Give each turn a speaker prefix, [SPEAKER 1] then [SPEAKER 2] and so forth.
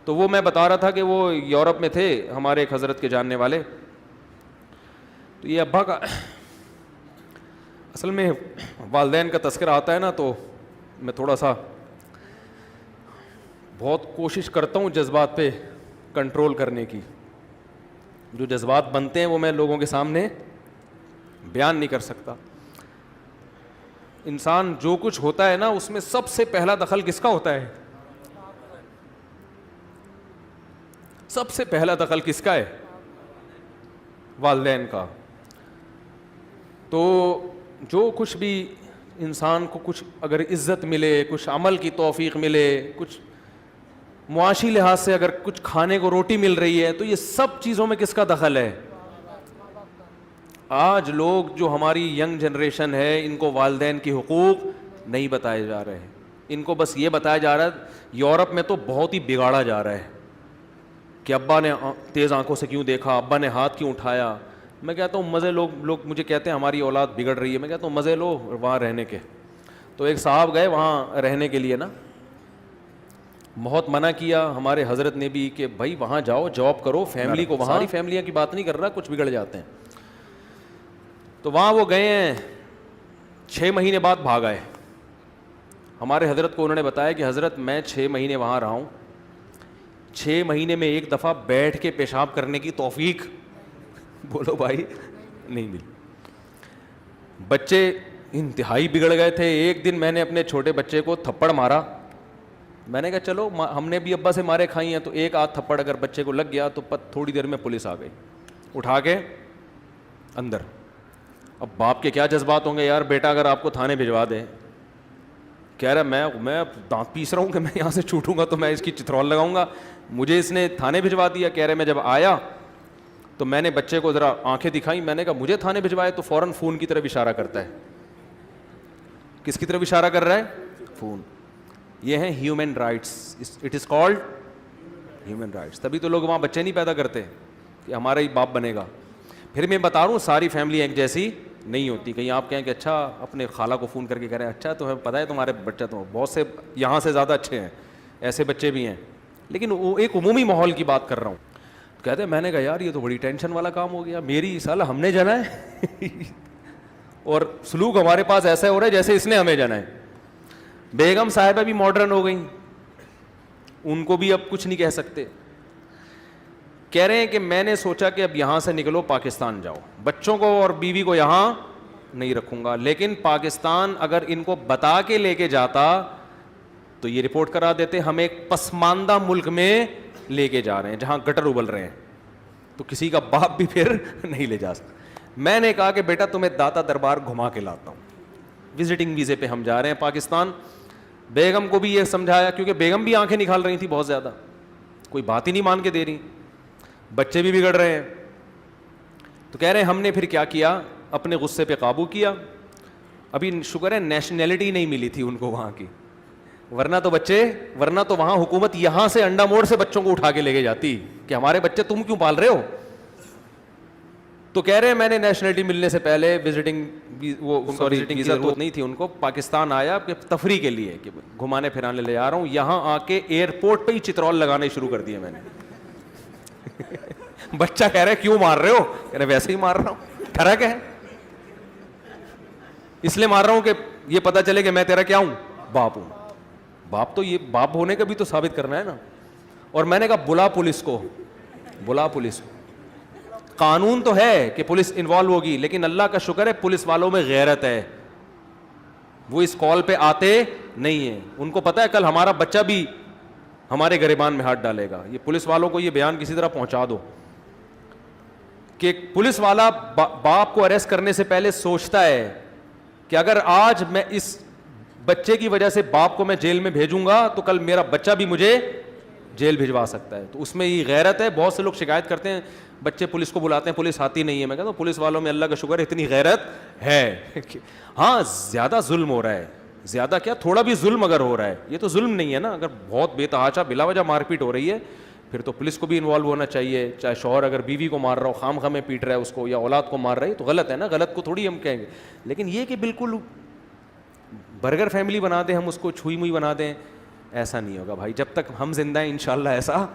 [SPEAKER 1] تو وہ میں بتا رہا تھا کہ وہ یورپ میں تھے ہمارے ایک حضرت کے جاننے والے. تو یہ ابا کا اصل میں والدین کا تذکرہ آتا ہے نا تو میں تھوڑا سا بہت کوشش کرتا ہوں جذبات پہ کنٹرول کرنے کی. جو جذبات بنتے ہیں وہ میں لوگوں کے سامنے بیان نہیں کر سکتا. انسان جو کچھ ہوتا ہے نا اس میں سب سے پہلا دخل کس کا ہوتا ہے؟ سب سے پہلا دخل کس کا ہے؟ والدین کا. تو جو کچھ بھی انسان کو کچھ اگر عزت ملے, کچھ عمل کی توفیق ملے, کچھ معاشی لحاظ سے اگر کچھ کھانے کو روٹی مل رہی ہے, تو یہ سب چیزوں میں کس کا دخل ہے؟ آج لوگ جو ہماری ینگ جنریشن ہے ان کو والدین کی حقوق نہیں بتائے جا رہے ہیں. ان کو بس یہ بتایا جا رہا ہے, یورپ میں تو بہت ہی بگاڑا جا رہا ہے کہ ابا نے تیز آنکھوں سے کیوں دیکھا, ابا نے ہاتھ کیوں اٹھایا. میں کہتا ہوں مزے لوگ مجھے کہتے ہیں ہماری اولاد بگڑ رہی ہے. میں کہتا ہوں مزے لو وہاں رہنے کے. تو ایک صاحب گئے وہاں رہنے کے لیے نا, بہت منع کیا ہمارے حضرت نے بھی کہ بھائی وہاں جاؤ, جاب کرو, فیملی کو, وہاں ساری فیملیاں کی بات نہیں کر رہا, کچھ بگڑ جاتے ہیں. تو وہاں وہ گئے ہیں, 6 مہینے بعد بھاگ آئے. ہمارے حضرت کو انہوں نے بتایا کہ حضرت میں 6 مہینے وہاں رہا ہوں, 6 مہینے میں ایک دفعہ بیٹھ کے پیشاب کرنے کی توفیق بولو بھائی نہیں ملی. بچے انتہائی بگڑ گئے تھے. ایک دن میں نے اپنے چھوٹے بچے کو تھپڑ مارا. میں نے کہا چلو ہم نے بھی ابا سے مارے کھائی ہیں, تو ایک آدھ تھپڑ اگر بچے کو لگ گیا تو تھوڑی دیر میں پولیس آ گئی, اٹھا کے اندر. اب باپ کے کیا جذبات ہوں گے یار, بیٹا اگر آپ کو تھانے بھجوا دے, کہہ رہا میں دانت پیس رہا ہوں کہ میں یہاں سے چھوٹوں گا تو میں اس کی چترول لگاؤں گا, مجھے اس نے تھانے بھجوا دیا. کہہ رہے میں جب آیا تو میں نے بچے کو ذرا آنکھیں دکھائی, میں نے کہا مجھے تھانے بھجوائے, تو فوراً فون کی طرف اشارہ کرتا ہے. کس کی طرف اشارہ کر رہا ہے؟ فون. یہ ہیں human rights, it is called human rights. تبھی تو لوگ وہاں بچے نہیں پیدا کرتے کہ ہمارا ہی باپ بنے گا. پھر میں بتا رہا ہوں ساری فیملی ایک جیسی نہیں ہوتی. کہیں آپ کہیں کہ اچھا اپنے خالہ کو فون کر کے کہہ رہے ہیں اچھا تمہیں پتہ ہے تمہارے بچہ تو بہت سے یہاں سے زیادہ اچھے ہیں, ایسے بچے بھی ہیں. لیکن وہ ایک عمومی ماحول کی بات کر رہا ہوں. کہتے ہیں میں نے کہا یار یہ تو بڑی ٹینشن والا کام ہو گیا, میری سالہ ہم نے جانا ہے اور سلوک ہمارے پاس ایسا ہو رہا ہے جیسے اس نے ہمیں جانا ہے. بیگم صاحبہ بھی ماڈرن ہو گئیں, ان کو بھی اب کچھ نہیں کہہ سکتے. کہہ رہے ہیں کہ میں نے سوچا کہ اب یہاں سے نکلو پاکستان جاؤ, بچوں کو اور بیوی کو یہاں نہیں رکھوں گا. لیکن پاکستان اگر ان کو بتا کے لے کے جاتا تو یہ رپورٹ کرا دیتے ہم ایک پسماندہ ملک میں لے کے جا رہے ہیں جہاں گٹر ابل رہے ہیں, تو کسی کا باپ بھی پھر نہیں لے جا سکتا. میں نے کہا کہ بیٹا تمہیں داتا دربار گھما کے لاتا ہوں, وزٹنگ ویزے پہ ہم جا رہے ہیں پاکستان. بیگم کو بھی یہ سمجھایا کیونکہ بیگم بھی آنکھیں نکال رہی تھی بہت زیادہ, کوئی بات ہی نہیں مان کے دے رہی, بچے بھی بگڑ رہے ہیں. تو کہہ رہے ہیں ہم نے پھر کیا کیا, اپنے غصے پہ قابو کیا. ابھی شکر ہے نیشنلٹی نہیں ملی تھی ان کو وہاں کی, ورنہ تو وہاں حکومت یہاں سے انڈا موڑ سے بچوں کو اٹھا کے لے کے جاتی کہ ہمارے بچے تم کیوں پال رہے ہو. تو کہہ رہے ہیں میں نے نیشنلٹی ملنے سے پہلے وزٹنگ ویزا تو نہیں تھی ان کو, پاکستان آیا تفریح کے لیے کہ گھمانے پھرانے لے جا رہا ہوں. یہاں آ کے ایئرپورٹ پہ ہی چترول لگانے شروع کر دیے میں نے. بچہ کہہ رہا ہے کیوں مار رہے ہو, کہہ رہے ویسے ہی مار رہا ہوں, ٹھرک ہے اس لیے مار رہا ہوں کہ یہ پتا چلے کہ میں تیرا کیا ہوں, باپ ہوں. باپ تو یہ باپ ہونے کا بھی تو ثابت کرنا ہے نا. اور میں نے کہا بلا پولیس کو. قانون تو ہے کہ پولیس انوالو ہوگی, لیکن اللہ کا شکر ہے پولیس والوں میں غیرت ہے, وہ اس کال پہ آتے نہیں ہیں. ان کو پتا ہے کل ہمارا بچہ بھی ہمارے گریبان میں ہاتھ ڈالے گا. یہ پولیس والوں کو یہ بیان کسی طرح پہنچا دو کہ پولیس والا باپ کو اریسٹ کرنے سے پہلے سوچتا ہے کہ اگر آج میں اس بچے کی وجہ سے باپ کو میں جیل میں بھیجوں گا تو کل میرا بچہ بھی مجھے جیل بھجوا سکتا ہے. تو اس میں یہ غیرت ہے. بہت سے لوگ شکایت کرتے ہیں بچے پولیس کو بلاتے ہیں, پولیس آتی نہیں ہے. میں کہتا ہوں پولیس والوں میں اللہ کا شکر ہے اتنی غیرت ہے. ہاں زیادہ ظلم ہو رہا ہے, زیادہ کیا تھوڑا بھی ظلم اگر ہو رہا ہے, یہ تو ظلم نہیں ہے نا. اگر بہت بے تحاشا بلا وجہ مار پیٹ ہو رہی ہے پھر تو پولیس کو بھی انوالو ہونا چاہیے. چاہے شوہر اگر بیوی کو مار رہا ہو, خام خامے پیٹ رہا ہے اس کو, یا اولاد کو مار رہا ہے, تو غلط ہے نا, غلط کو تھوڑی ہم کہیں گے. لیکن یہ کہ بالکل برگر فیملی بنا دیں ہم, اس کو چھوئی موئی بنا دیں, ایسا نہیں ہوگا بھائی, جب تک ہم زندہ ہیں انشاءاللہ ایسا